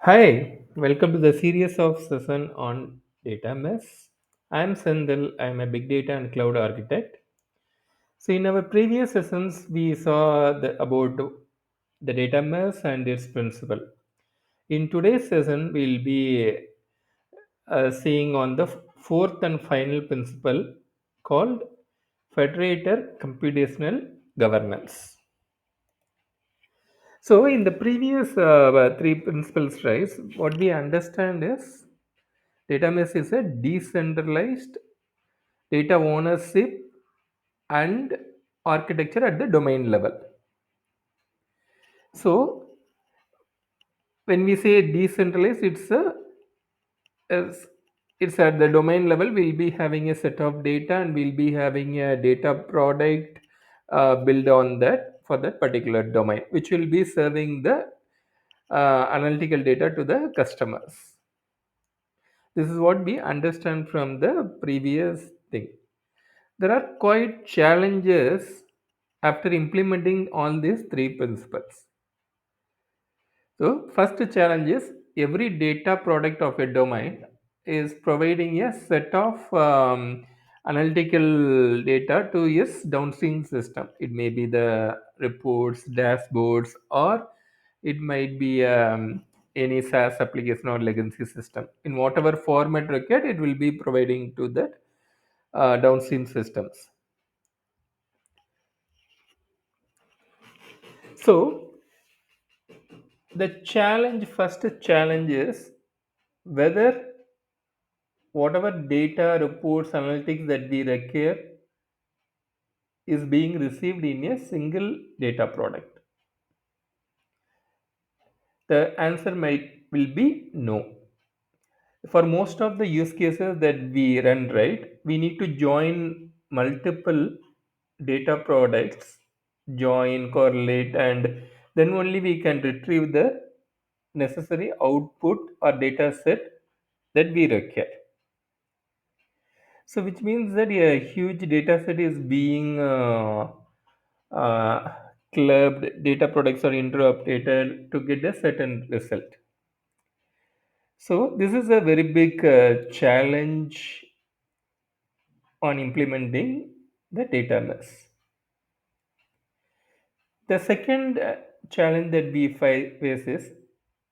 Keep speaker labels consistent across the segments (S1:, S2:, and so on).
S1: Hi, welcome to the series of session on data mesh. I'm Sendil. I'm a big data and cloud architect. So in our previous sessions, we saw about the data mesh and its principle. In today's session, we'll be seeing on the fourth and final principle called Federated Computational Governance. So in the previous three principles, right, what we understand is data mesh is a decentralized data ownership and architecture at the domain level. So when we say decentralized, it's it's at the domain level. We'll be having a set of data and we'll be having a data product built on that for that particular domain, which will be serving the analytical data to the customers. This is what we understand from the previous thing. There are quite challenges after implementing all these three principles. So, first challenge is every data product of a domain is providing a set of analytical data to its downstream system. It may be the reports, dashboards, or it might be any SaaS application or legacy system. In whatever format required, it will be providing to the downstream systems. So, first challenge is whether whatever data, reports, analytics that we require is being received in a single data product. The answer might will be no. For most of the use cases that we run, right, we need to join multiple data products, join, correlate, and then only we can retrieve the necessary output or data set that we require. So, which means that a huge data set is being uh, clubbed, data products are interrupted to get a certain result. So, this is a very big challenge on implementing the data mesh. The second challenge that we face is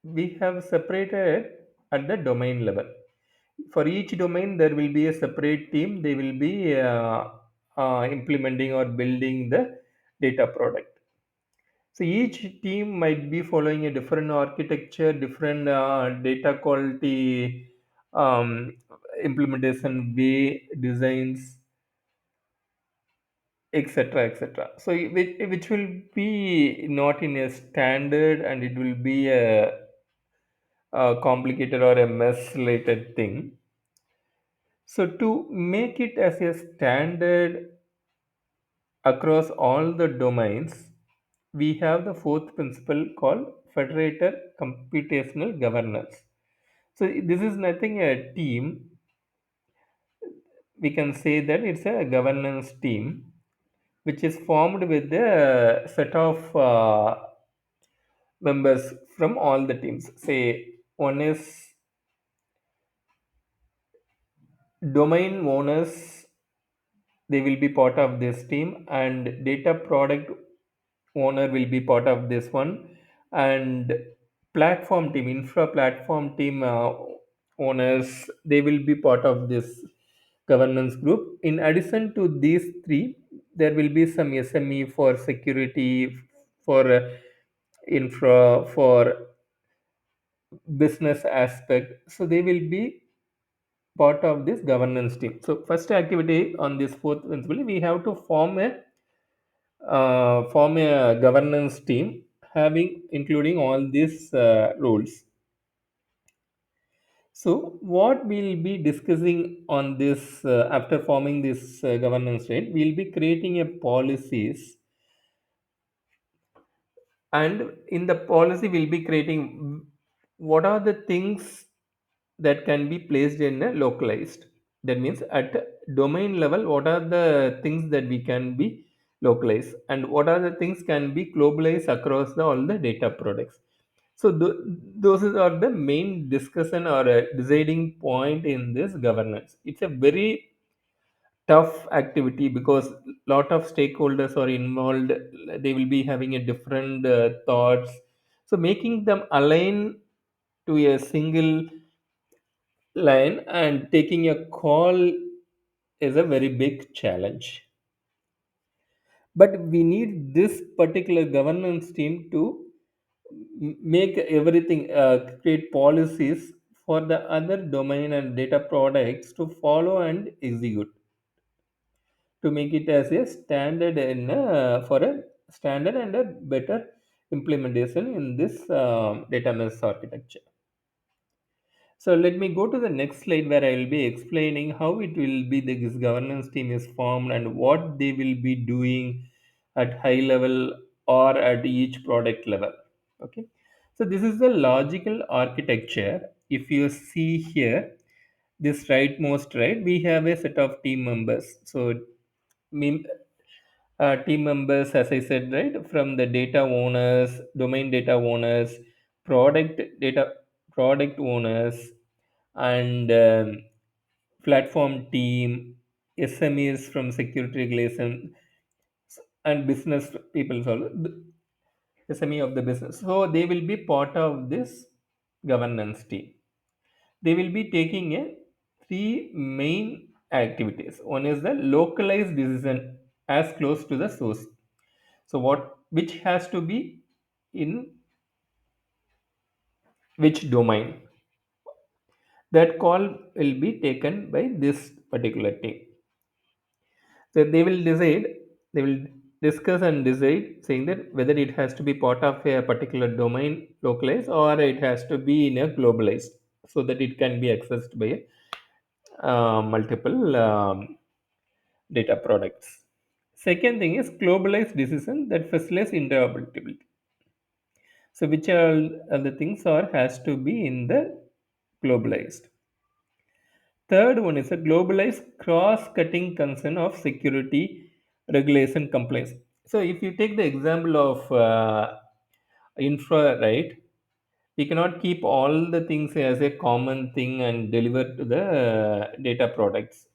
S1: we have separated at the domain level. For each domain, there will be a separate team. They will be implementing or building the data product. So each team might be following a different architecture, different data quality implementation way, designs, etc., etc. So which will be not in a standard, and it will be a complicated or a mess related thing. So to make it as a standard across all the domains, we have the fourth principle called Federated Computational Governance. So this is nothing a team. We can say that it's a governance team which is formed with a set of members from all the teams. Say one is domain owners, they will be part of this team, and data product owner will be part of this one, and platform team, infra platform team owners, they will be part of this governance group. In addition to these three, there will be some SME for security, for infra, for business aspect, so they will be part of this governance team. So first activity on this fourth principle, we have to form a governance team having including all these rules. So what we'll be discussing on this after forming this governance rate, we'll be creating a policies, and in the policy we'll be creating what are the things that can be placed in a localized. That means at domain level, what are the things that we can be localized, and what are the things can be globalized across all the data products. So those are the main discussion or deciding point in this governance. It's a very tough activity because lot of stakeholders are involved. They will be having a different thoughts. So making them align to a single line and taking a call is a very big challenge. But we need this particular governance team to make everything, create policies for the other domain and data products to follow and execute, to make it as a standard in for a standard and a better implementation in this data mesh architecture. So let me go to the next slide where I will be explaining how it will be this governance team is formed and what they will be doing at high level or at each product level. Okay. So this is the logical architecture. If you see here, this rightmost right, we have a set of team members. So team members, as I said, right, from the data owners, domain data owners, product data product owners, and platform team, SMEs from security regulation, and business people also, SME of the business. So they will be part of this governance team. They will be taking a three main activities. One is the localized decision as close to the source. So what which has to be in which domain? That call will be taken by this particular team. So they will decide, they will discuss and decide, saying that whether it has to be part of a particular domain localized or it has to be in a globalized, so that it can be accessed by multiple data products. Second thing is globalized decision that facilitates interoperability. So which are the things are has to be in the globalized. Third one is a globalized cross-cutting concern of security, regulation, compliance. So if you take the example of infra, right, we cannot keep all the things as a common thing and deliver to the data products.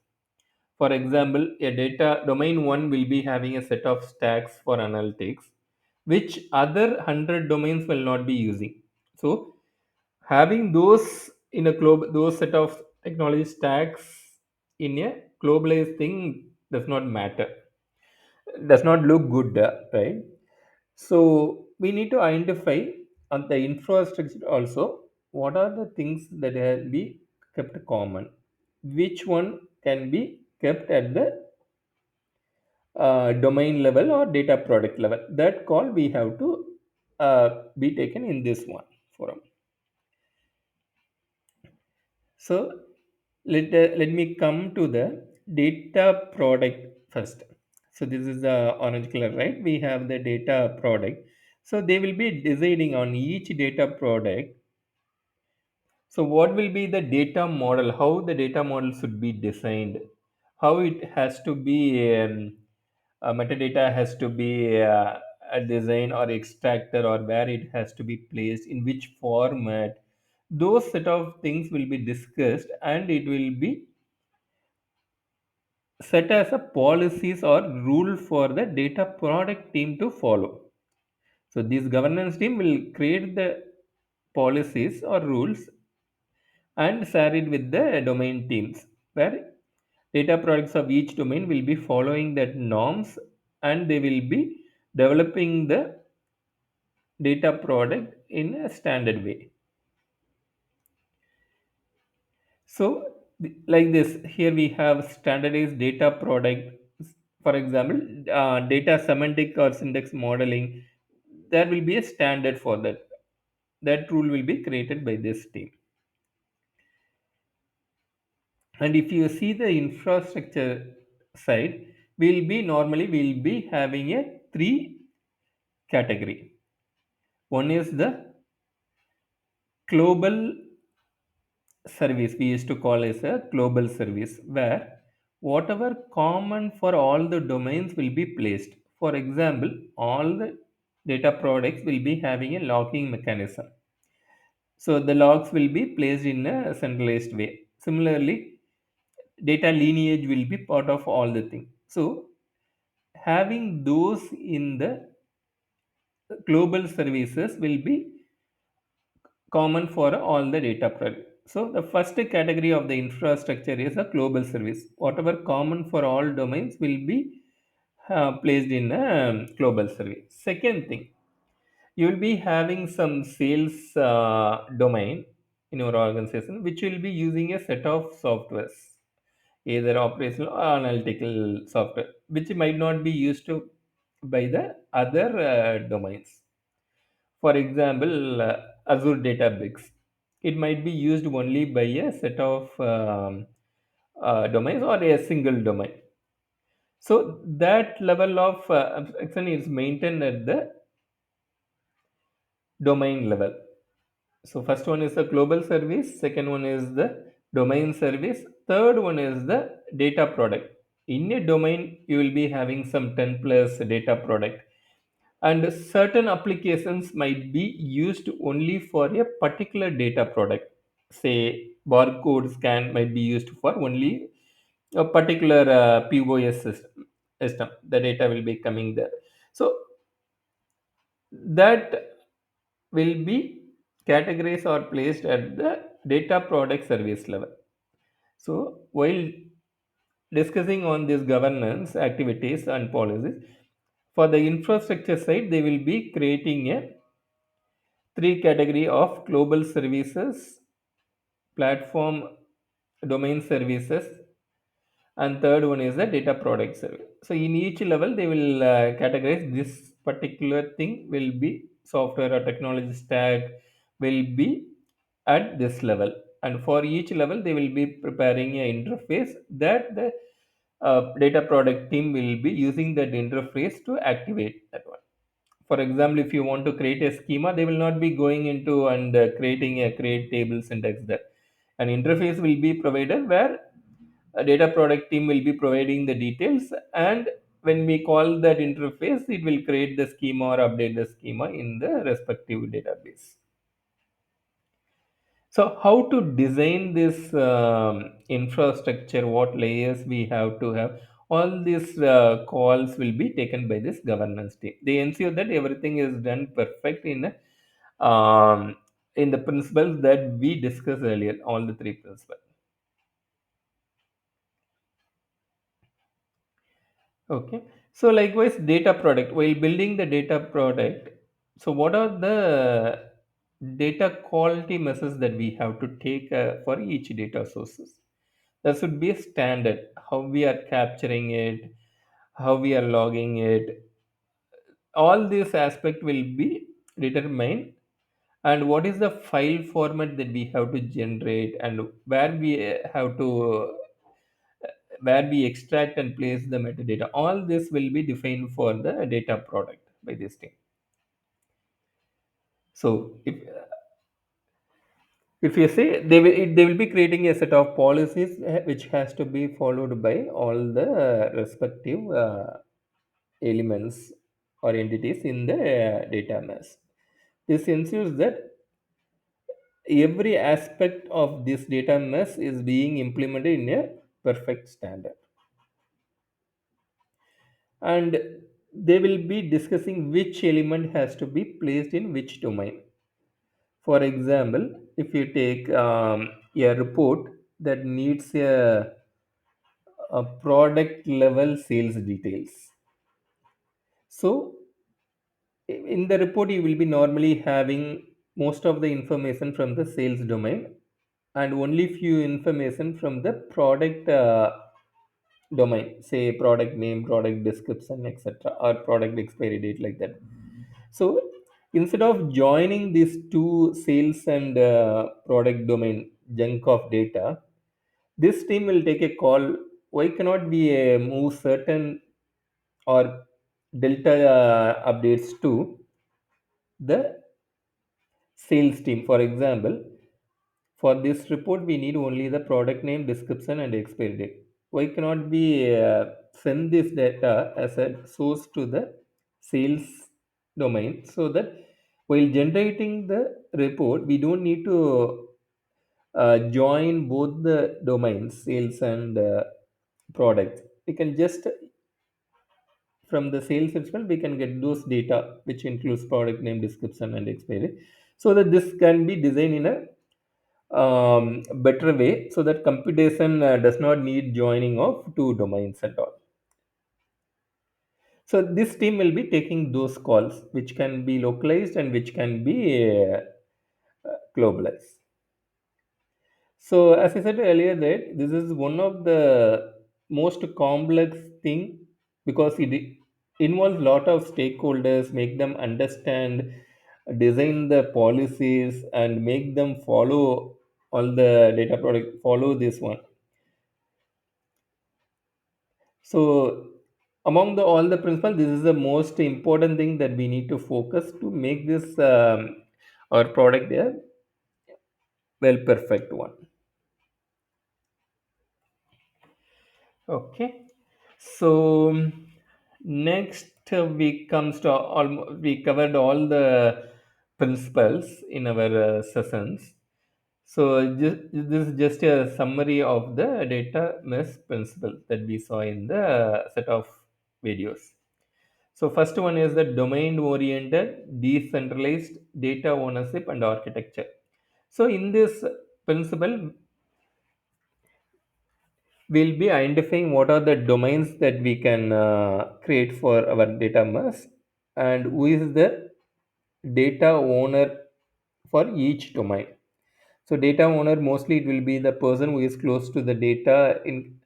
S1: For example, a data domain one will be having a set of stacks for analytics, which other 100 domains will not be using. So having those in a globe, those set of technology stacks in a globalized thing does not matter, does not look good, right? So we need to identify on the infrastructure also what are the things that have be kept common, which one can be kept at the domain level or data product level. That call we have to be taken in this one forum. So let me come to the data product first. So this is the orange color, right? We have the data product. So they will be deciding on each data product. So what will be the data model? How the data model should be designed? How it has to be metadata has to be a design or extractor, or where it has to be placed in which format. Those set of things will be discussed and it will be set as a policies or rule for the data product team to follow. So this governance team will create the policies or rules and share it with the domain teams, where data products of each domain will be following that norms and they will be developing the data product in a standard way. So like this, here we have standardized data product. For example, data semantic or syntax modeling, there will be a standard for that. That rule will be created by this team. And if you see the infrastructure side, we'll be having a three category. One is the global service, we used to call as a global service, where whatever common for all the domains will be placed. For example, all the data products will be having a logging mechanism. So the logs will be placed in a centralized way. Similarly, data lineage will be part of all the thing. So having those in the global services will be common for all the data product. So the first category of the infrastructure is a global service. Whatever common for all domains will be placed in a global service. Second thing, you will be having some sales domain in your organization, which will be using a set of softwares, either operational or analytical software, which might not be used to by the other domains. For example, Azure Databricks. It might be used only by a set of domains or a single domain. So that level of abstraction is maintained at the domain level. So first one is the global service, second one is the domain service, third one is the data product. In a domain, you will be having some 10 plus data product, and certain applications might be used only for a particular data product. Say barcode scan might be used for only a particular POS system. The data will be coming there. So that will be categorized or placed at the data product service level. So while discussing on this governance activities and policies, for the infrastructure side, they will be creating a three category of global services, platform domain services, and third one is the data product service. So in each level they will categorize this particular thing will be software or technology stack will be at this level, and for each level they will be preparing an interface that the data product team will be using that interface to activate that one. For example, if you want to create a schema, they will not be going into and creating a create table syntax there. An interface will be provided where a data product team will be providing the details, and when we call that interface, it will create the schema or update the schema in the respective database. So, how to design this infrastructure? What layers we have to have? All these calls will be taken by this governance team. They ensure that everything is done perfect um, in the principles that we discussed earlier. All the three principles. Okay. So likewise, data product. While building the data product, so what are the data quality measures that we have to take for each data sources? There should be a standard, how we are capturing it, how we are logging it. All this aspect will be determined, and what is the file format that we have to generate, and where we have to where we extract and place the metadata. All this will be defined for the data product by this team. So if you say they will be creating a set of policies which has to be followed by all the respective elements or entities in the data mesh. This ensures that every aspect of this data mesh is being implemented in a perfect standard, and they will be discussing which element has to be placed in which domain. For example, if you take a report that needs a product level sales details, so in the report you will be normally having most of the information from the sales domain and only few information from the product domain, say product name, product description, etc., or product expiry date, like that. So instead of joining these two sales and product domain chunk of data, this team will take a call, why cannot we move certain or delta updates to the sales team. For example, for this report, we need only the product name, description, and expiry date. Why cannot we send this data as a source to the sales domain so that While generating the report, we don't need to join both the domains, sales and product. We can just, from the sales itself, we can get those data, which includes product name, description, and expiry, so that this can be designed in a better way, so that computation does not need joining of two domains at all. So this team will be taking those calls, which can be localized and which can be globalized. So as I said earlier, that this is one of the most complex thing, because it involves a lot of stakeholders, make them understand, design the policies, and make them follow all the data product, follow this one. So among the all the principles, this is the most important thing that we need to focus to make this our product a well perfect one. Okay. So next we comes to we covered all the principles in our sessions. So this is just a summary of the data mesh principle that we saw in the set of videos. So first one is the domain-oriented, decentralized data ownership and architecture. So in this principle, we'll be identifying what are the domains that we can create for our data mesh, and who is the data owner for each domain. So data owner, mostly it will be the person who is close to the data in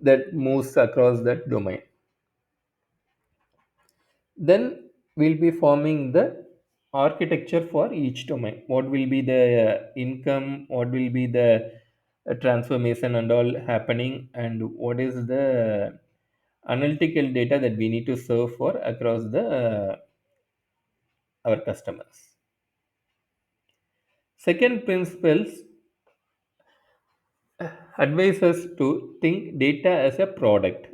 S1: that moves across that domain. Then we'll be forming the architecture for each domain. What will be the income, what will be the transformation and all happening, and what is the analytical data that we need to serve for across the our customers. Second principles advise us to think data as a product.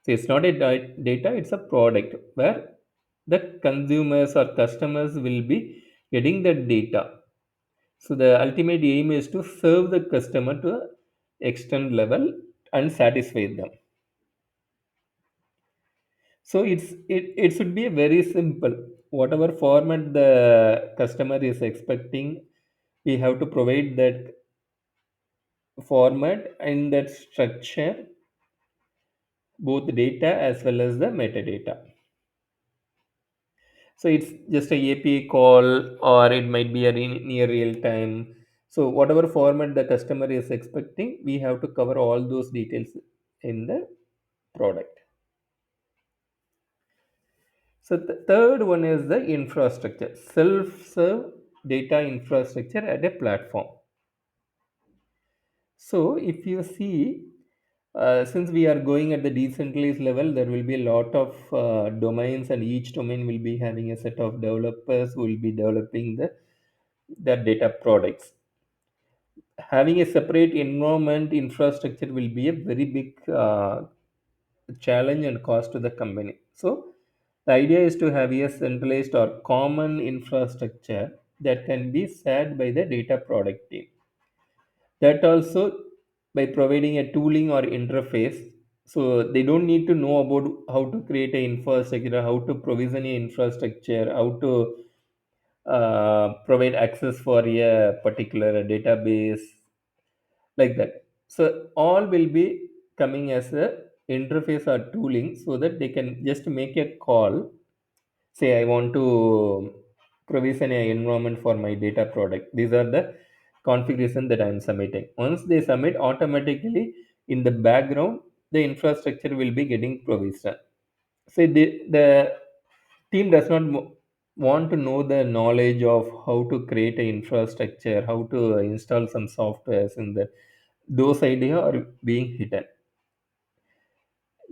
S1: So it's not a data, it's a product where the consumers or customers will be getting the data. So the ultimate aim is to serve the customer to a extent level and satisfy them. So it should be very simple. Whatever format the customer is expecting, we have to provide that format and that structure, both data as well as the metadata. So it's just a API call, or it might be a near real time. So whatever format the customer is expecting, we have to cover all those details in the product. So the third one is the infrastructure, self-serve data infrastructure at a platform. So if you see, since we are going at the decentralized level, there will be a lot of domains, and each domain will be having a set of developers who will be developing the data products. Having a separate environment infrastructure will be a very big challenge and cost to the company. So the idea is to have a centralized or common infrastructure that can be shared by the data product team. That also by providing a tooling or interface, so they don't need to know about how to create an infrastructure, how to provision a infrastructure, how to provide access for a particular database, like that. So all will be coming as a interface or tooling, so that they can just make a call. Say I want to provision an environment for my data product. These are the configuration that I am submitting. Once they submit, automatically in the background, the infrastructure will be getting provisioned. Say the team does not want to know the knowledge of how to create an infrastructure, how to install some softwares in the those idea are being hidden.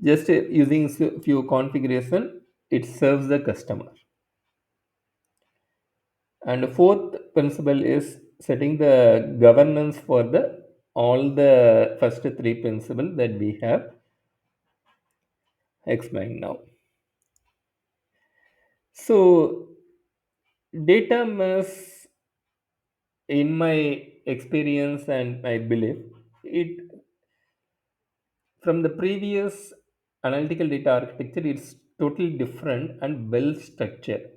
S1: Just using few configuration, it serves the customer. And the fourth principle is setting the governance for the all the first three principles that we have explained now. So Data mess, in my experience and my belief, it from the previous analytical data architecture, it's totally different and well structured.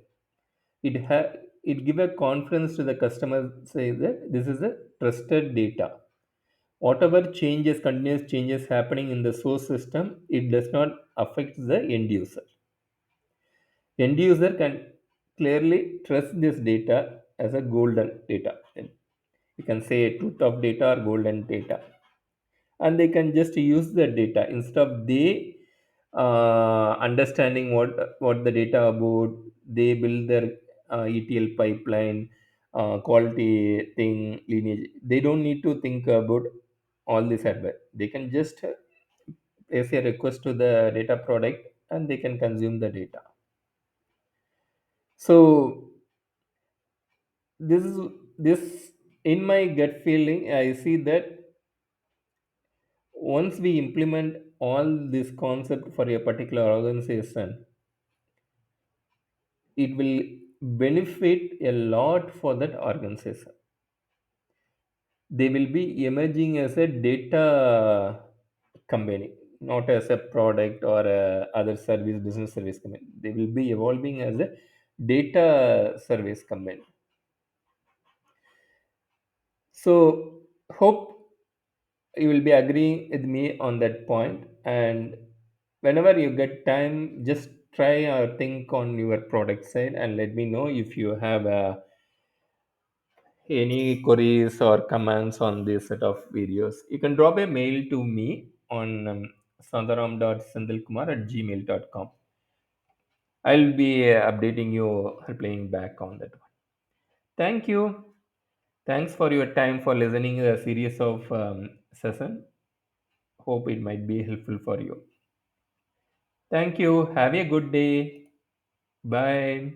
S1: It give a confidence to the customer, say that this is a trusted data. Whatever changes, continuous changes happening in the source system, it does not affect the end user. End user can clearly trust this data as a golden data. You can say truth of data or golden data, and they can just use the data instead of they understanding what the data about. They build their ETL pipeline, quality thing, lineage. They don't need to think about all this hardware. They can just place a request to the data product and they can consume the data. So this is this in my gut feeling, I see that once we implement all this concept for a particular organization, it will benefit a lot for that organization. They will be emerging as a data company, not as a product or a other service business service company. They will be evolving as a data service company. So hope you will be agreeing with me on that point. And whenever you get time, just try or think on your product side and let me know if you have any queries or comments on this set of videos. You can drop a mail to me on sandaram.sandilkumar@gmail.com. I'll be updating you, replying back on that one. Thank you. Thanks for your time for listening a series of session. Hope it might be helpful for you. Thank you. Have a good day. Bye.